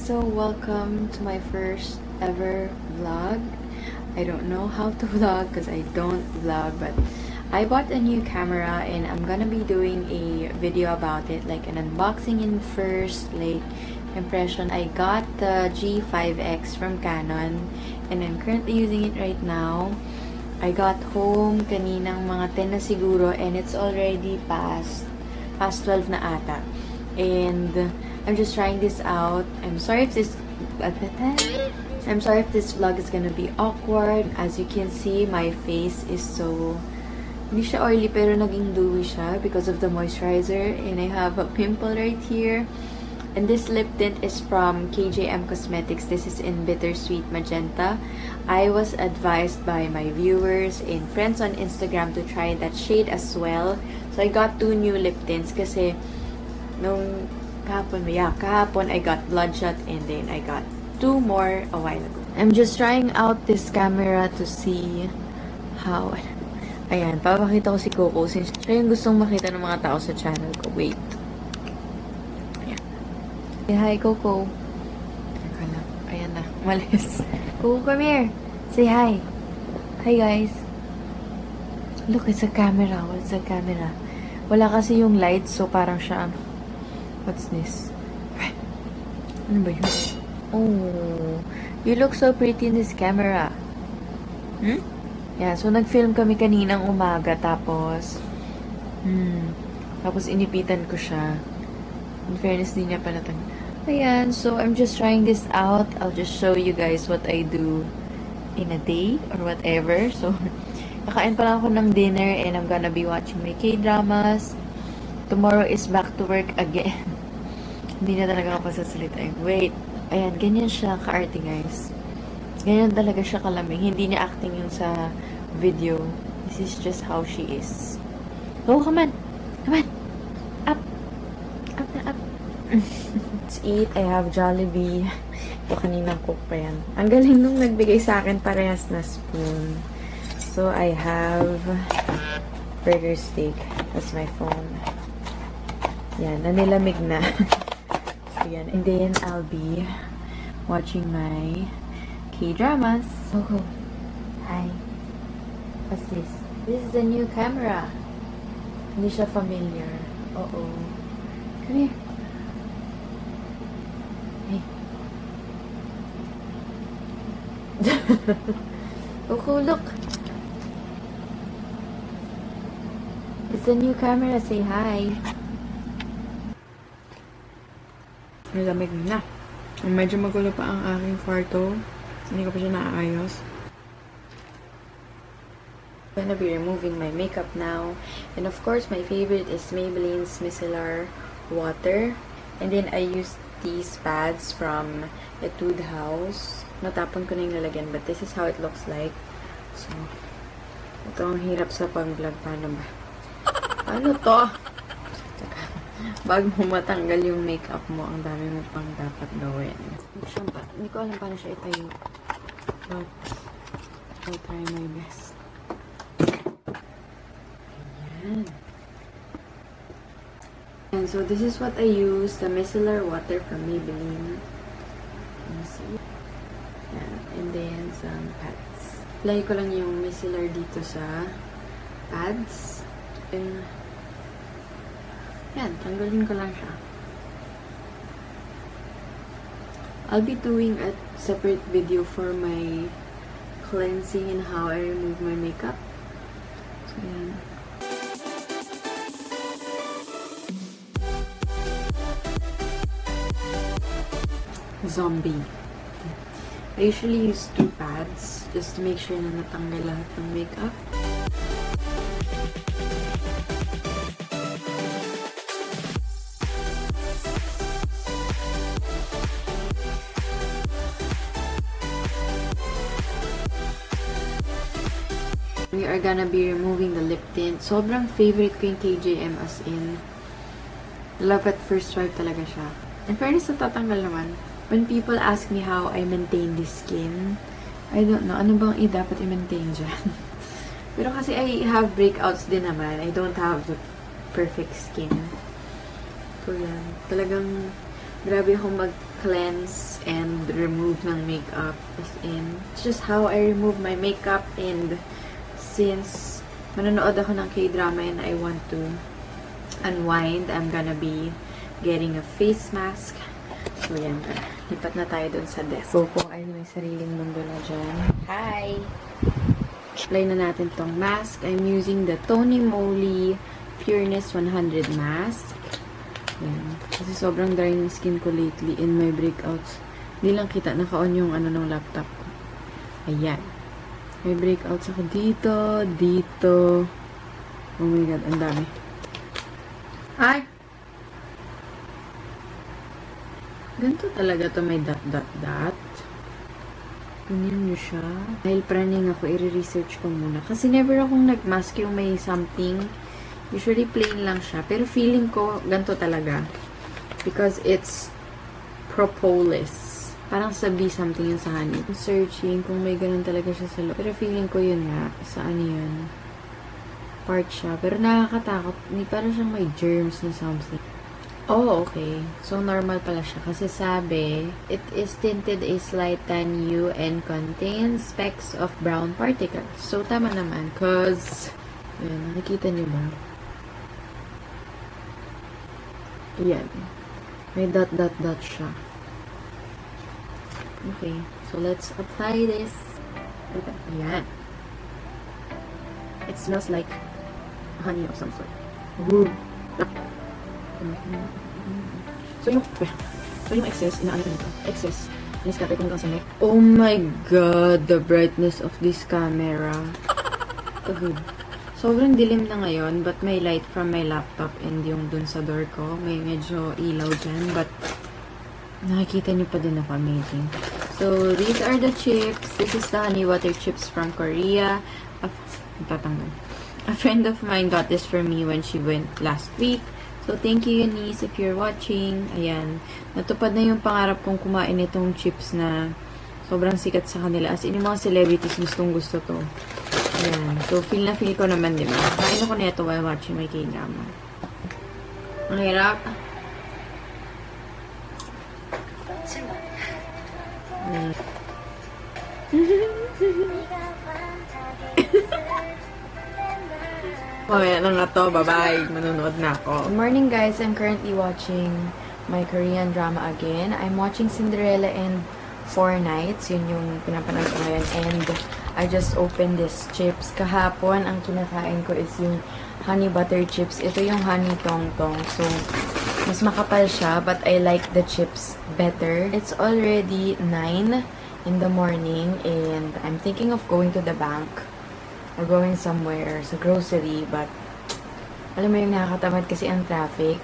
So welcome to my first ever vlog. I don't know how to vlog because I don't vlog, but I bought a new camera and I'm gonna be doing a video about it, like an unboxing and first like impression. I got the G5X from Canon and I'm currently using it right now. I got home kaninang mga 10 na siguro and it's already past 12 na ata. And I'm just trying this out. I'm sorry if this vlog is gonna be awkward. As you can see, my face is so hindi siya oily pero naging dewy siya because of the moisturizer, and I have a pimple right here. And this lip tint is from KJM Cosmetics. This is in Bittersweet Magenta. I was advised by my viewers and friends on Instagram to try that shade as well. So I got 2 new lip tints kasi nung kahapon I got Bloodshot and then I got 2 more a while ago. I'm just trying out this camera to see how... Ayan, papakita ko si Coco since siya yung gustong makita ng mga tao sa channel ko. Wait. Ayan. Say hi, Coco. Ayan na, malis. Coco, come here. Say hi. Hi, guys. Look, it's a camera. What's a camera? Wala kasi yung light, so parang siya... What's this? Ano ba yun? Oh, you look so pretty in this camera. Yeah, so nag-film kami kaninang umaga, tapos inipitan ko siya. In fairness, di niya pa natang... Ayan, so I'm just trying this out. I'll just show you guys what I do in a day or whatever. So, nakain pa lang ako ng dinner and I'm gonna be watching my K-dramas. Tomorrow is back to work again. Hindi na talaga ako pasasalita. Wait. Ayan, ganyan siya ka-arte, guys. Ganyan talaga siya kalamig. Hindi niya acting yung sa video. This is just how she is. Oh, come on. Come on. Up. Up na up. Let's eat. I have Jollibee. Ito kaninang cook pa yan. Ang galing nung nagbigay sa akin parehas na spoon. So, I have burger steak. That's my phone. Yan, nanilamig na. So, yan. And then, I'll be watching my K-dramas. Coco. Hi. What's this? This is a new camera. Hindi siya familiar. Uh-oh. Come here. Hey. Coco, look. It's a new camera. Say hi. Malamig na. Medyo magulo pa ang aking kwarto. Hindi ko pa siya naaayos. I'm gonna be removing my makeup now. And of course, my favorite is Maybelline's Micellar Water. And then I use these pads from Etude House. Natapon ko na yung lalagyan, but this is how it looks like. So, ito ang hirap sa pag-vlog. Paano ba? Ano to? Bago mo matanggal yung makeup mo, ang dami mo pang dapat gawin. Hindi ko alam paano siya itayo. But, I'll try my best. Ayan. And so, this is what I use. The micellar water from Maybelline. Let me see. Ayan. And then, some pads. Apply ko lang yung micellar dito sa pads. And, yan, tanggalin ko lang siya. I'll be doing a separate video for my cleansing and how I remove my makeup. So, yan. Zombie. I usually use 2 pads just to make sure na natanggal lahat ng makeup. We are gonna be removing the lip tint. Sobrang favorite ko yung KJM, as in love at first swipe talaga siya. In fairness, natatanggal naman. When people ask me how I maintain this skin, I don't know. Ano bang dapat i-maintain dyan? Pero kasi I have breakouts din naman. I don't have the perfect skin. So yan. Talagang grabe akong cleanse and remove ng makeup. As in, it's just how I remove my makeup. And since manonood ako ng K-drama and I want to unwind, I'm gonna be getting a face mask. So, yan. Lipat na tayo dun sa desk. Coco ay may sariling mundo na dyan. Hi! Apply na natin tong mask. I'm using the Tony Moly Pureness 100 mask. Yan. Kasi sobrang dry ng skin ko lately in my breakouts. Hindi lang kita. Naka-on yung ano ng laptop ko. Ayan. May breakouts ako dito, dito. Oh my god, ang dami. Ay! Ganito talaga to, may dot. Ganyan nyo siya. Dahil praning ako, i-research ko muna. Kasi never akong nag-mask yung may something. Usually plain lang siya. Pero feeling ko, ganito talaga. Because it's propolis. Parang sabi something yun sa honey. I'm searching kung may ganun talaga siya sa loob. Pero feeling ko yun nga. Sa ano yun. Part siya. Pero nakakatakot. Parang siyang may germs na something. Oh, okay. So, normal pala siya. Kasi sabi, it is tinted a slight tan hue and contains specks of brown particles. So, tama naman. Cause, ayan, nakikita niyo ba? Ayan. May dot siya. Okay. So, let's apply this. Ayan. It smells like honey of some sort. Ooh. So yung excess, inaano ko nito. Excess. Iniscatter ko hanggang sa neck. Oh my god, the brightness of this camera. So good. Sobrang dilim na ngayon, but may light from my laptop and yung dun sa door ko. May medyo ilaw dyan, but nakikita niyo pa din ako. Amazing. So, these are the chips. This is the honey water chips from Korea. A friend of mine got this for me when she went last week. So, thank you, Eunice, if you're watching. Ayan. Natupad na yung pangarap kong kumain itong chips na sobrang sikat sa kanila. As in, yung mga celebrities gustong-gusto to. Ayan. So, feel ko naman, di ba? Kain ako na ito while watching my K-drama. Ang hirap. Okay, ano na to? Bye-bye. Manonood na ako. Good morning, guys. I'm currently watching my Korean drama again. I'm watching Cinderella in 4 Nights. Yun yung pinapanood ko ngayon. And I just opened this chips. Kahapon, ang kinakain ko is yung honey butter chips. Ito yung honey tong-tong. So, mas makapal siya, but I like the chips better. It's already 9 in the morning, and I'm thinking of going to the bank or going somewhere sa grocery, but alam mo yung nakakatamad kasi ang traffic.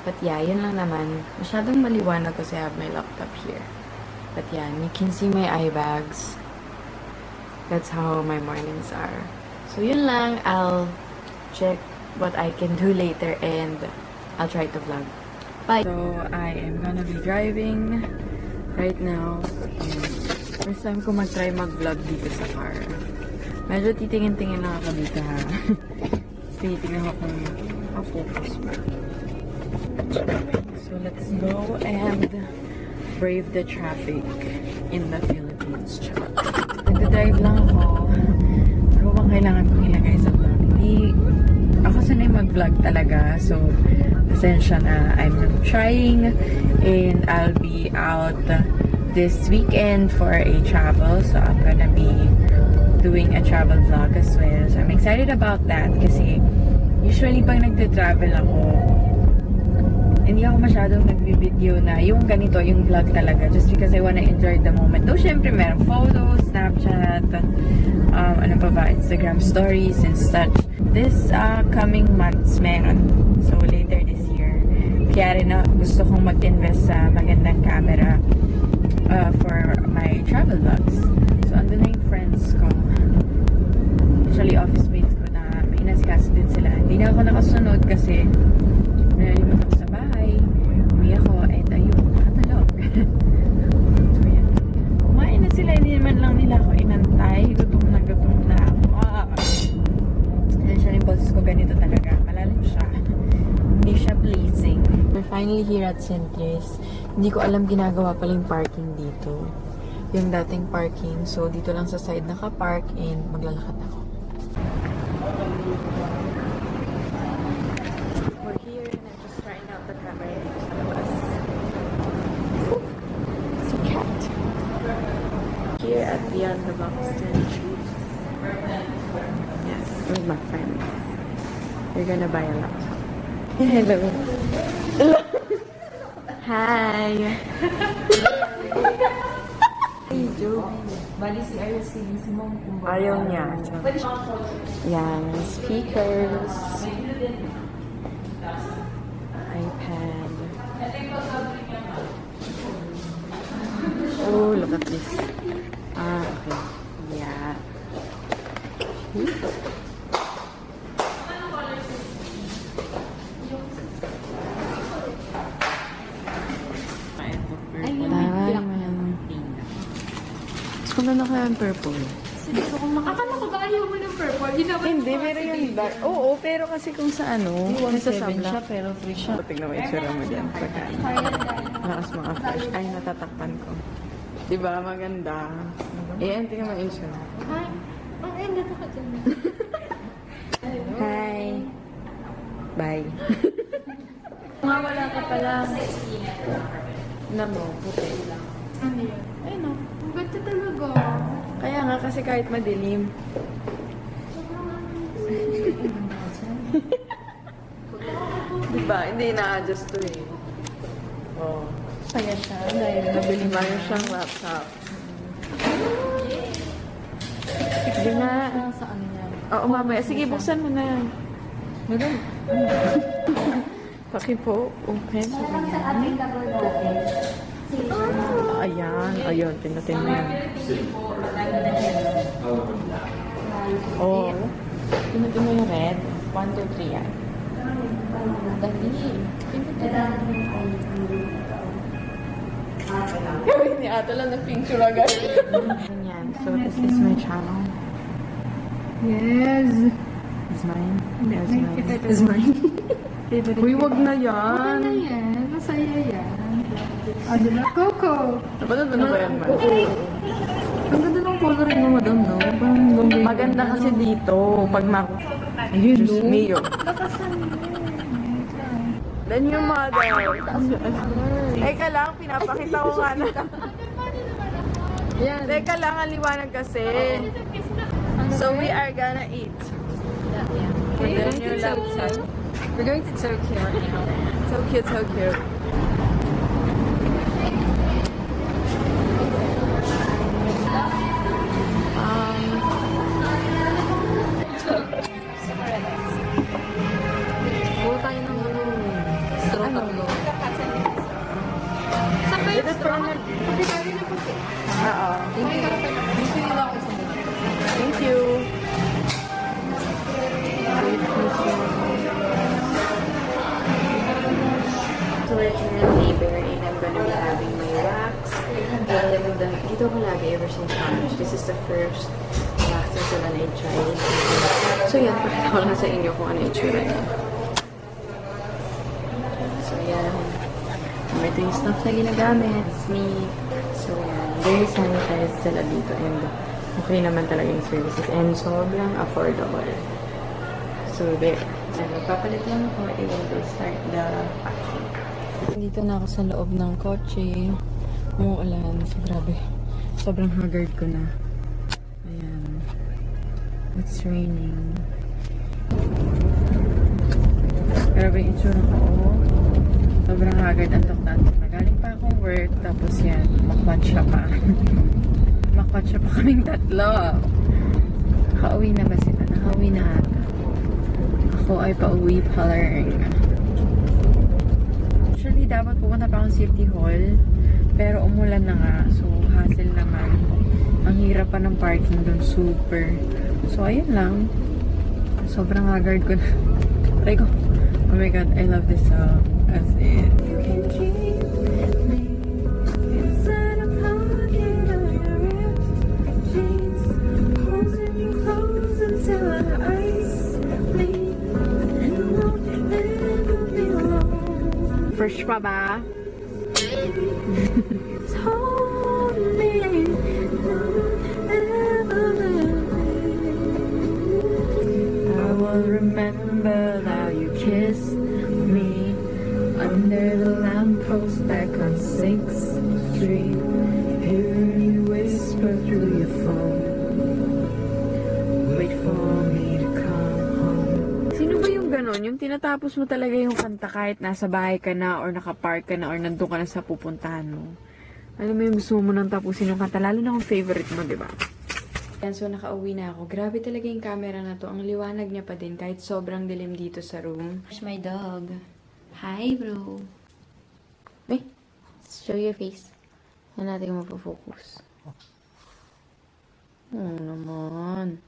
But yeah, yun lang naman. Masyadong maliwanag kasi I have my laptop here. But yeah, you can see my eye bags. That's how my mornings are. So yun lang. I'll check what I can do later and I'll try to vlog. Bye! So, I am gonna be driving right now. First time ko mag-try mag-vlog dito sa car. Medyo titingin-tingin lang ako dito, ha. Titingin ako kung focus ba. So, let's go and brave the traffic in the Philippines. Nagda-drive lang ako. Pero bang kailangan kong ilagay sa vlog? Hindi ako sanay mag-vlog talaga. So, pasensya na. I'm trying and I'll be out this weekend for a travel. So, I'm gonna be doing a travel vlog as well. So, I'm excited about that kasi usually pag nagte-travel ako, hindi ako masyadong nag-video na yung ganito, yung vlog talaga. Just because I wanna enjoy the moment. Though, syempre, meron photos, Snapchat, ano pa ba, Instagram stories and such. This coming months, meron. So, later this year. Kaya rin na gusto kong mag-invest sa magandang camera for my travel vlogs. So, andun na yung friends ko. Actually, office mates ko na may inasikaso din sila. Hindi na ako nakasunod kasi nalimutan ako sa bahay. Uwi ako and ayun, nakatulog. So, yan. Kumain na sila. Hindi naman lang nila ako inantay. Gutom na ako. Siya yung boses ko ganito talaga. Malalim siya. Hindi siya pleasing. We're finally here at Centris. Hindi ko alam ginagawa pala yung parking dito. Yung dating parking. So, dito lang sa side naka-park and maglalakad ako. We're here and I'm just trying out the camera dito sa labas. It's a cat. Here at Beyond the Box Centuries. Yes, with my friends. We're gonna buy a laptop. Hello. Hello. Hi. Hey, Joby. Bali si Simong. Ayaw niya. Yan. Speakers. iPad. Oh, look at this. Ah, okay. Yeah. Kung ano kaya yung purple? Akala ko ba ayaw mo ng purple? Hindi, pero yung dark. Oo, pero kasi kung sa ano, sa 1.7 sabla. siya, pero free siya. Tignan mo yung itsura mo dyan. Lakas mga flash. Ay, natatakpan ko. Diba? Maganda. Ayan, tingnan mo yung itsura. Hi. Ay, ganda ka dyan. Hi. Bye. Wala ka pala. Na mo, puti. Ano yun? Ay, no. Ang ganda talaga. Kaya nga, kasi kahit madilim. Diba? Hindi na-adjust to eh. Oh. Saya siya. Dahil Nabili mo siyang laptop. Sige na. sa ano niya. Oo, mamaya. Sige, buksan mo na yan. Meron. Paki po. Open. Sa ating double open. Ayan. Ayun. Pinutin mo yan. Oh. Pinutin mo yung red. 1, 2, 3 yan. Dali. Pinutin mo. Gawin ni Ate lang nag-picture agad. Ganyan. So, this is my channel. Yes. Is mine. Is mine. Is mine. Uy, wag na yan. Ano yan? Masaya yan. Ah, diba? Coco! Napanood mo na ba yan, man? Ang ganda ng coloring mo, madam, no? Parang Maganda kasi dito. Pag ayun, Diyos mio. Then yung mother. Teka lang, pinapakita ko nga na. Yan. Teka lang, ang liwanag kasi. So, we are gonna eat. And then your laptop. We're going to Tokyo right now. So cute, so cute. Puro tayo ng straw tatlo. Sa kayo straw? Kapitali na po siya. Oo. Hindi ka pa. Hindi nila ako sa mga. Thank you. So we're here in labor and I'm gonna be having my wax. And dito ko lagi ever since college. This is the first wax na sila na i-try. So yan, pakita ko lang sa inyo kung ano i-try niya. So yan. Ito yung stuff na ginagamit. It's me. So yan. Very sanitized sila dito and okay naman talaga yung services and sobrang affordable. So there. Papalit lang ako and we'll start the waxing. Dito na ako sa loob ng kotse. Umuulan. So grabe. Sobrang haggard ko na. Ayan. It's raining. Grabe yung itsura ko. Sobrang haggard. Antok-antok na. Galing pa akong work. Tapos yan. Makwatsa pa. Makwatsa pa kaming tatlo. Nakauwi na ba sila? Nakauwi na ata. Ako ay pauwi pa lang. Actually, dapat pupunta pa akong City Hall. Pero umulan na nga. So, hassle naman. Ang hirap pa ng parking doon. Super. So, ayun lang. Sobrang haggard ko na. Try ko. Oh my God, I love this song. As it. You can keep me inside a pocket of your ripped jeans. Holding you close until our eyes meet. And you won't never be alone. Fresh pa ba? Told me I will remember how you kissed me under the lamppost back on 6th Street. Hearing you whisper through your phone, wait for me to come home. Sino ba yung ganon? Yung tinatapos mo talaga yung kanta kahit nasa bahay ka na or nakapark ka na or nandun ka na sa pupuntahan mo. Alam mo yung gusto mo nang tapusin yung kanta, lalo na kung favorite mo, di ba? Yan, so nakauwi na ako. Grabe talaga yung camera na to. Ang liwanag niya pa din kahit sobrang dilim dito sa room. There's my dog. Hi, bro. Wait, show your face. Yan natin kung mapofocus. Oo naman.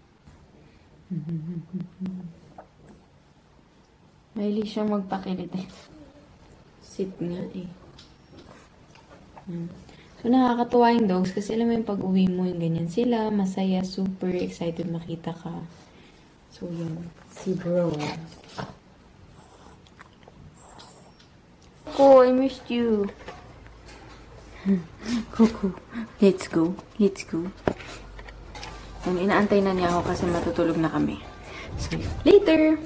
Mahilig siyang magpakilit eh. Sit nga eh. So, nakakatuwa yung dogs kasi alam mo yung pag-uwi mo yung ganyan sila. Masaya, super excited makita ka. So, yun. Si bro. Coco, I missed you. Coco, let's go. Let's go. Yan, inaantay na niya ako kasi matutulog na kami. So, later!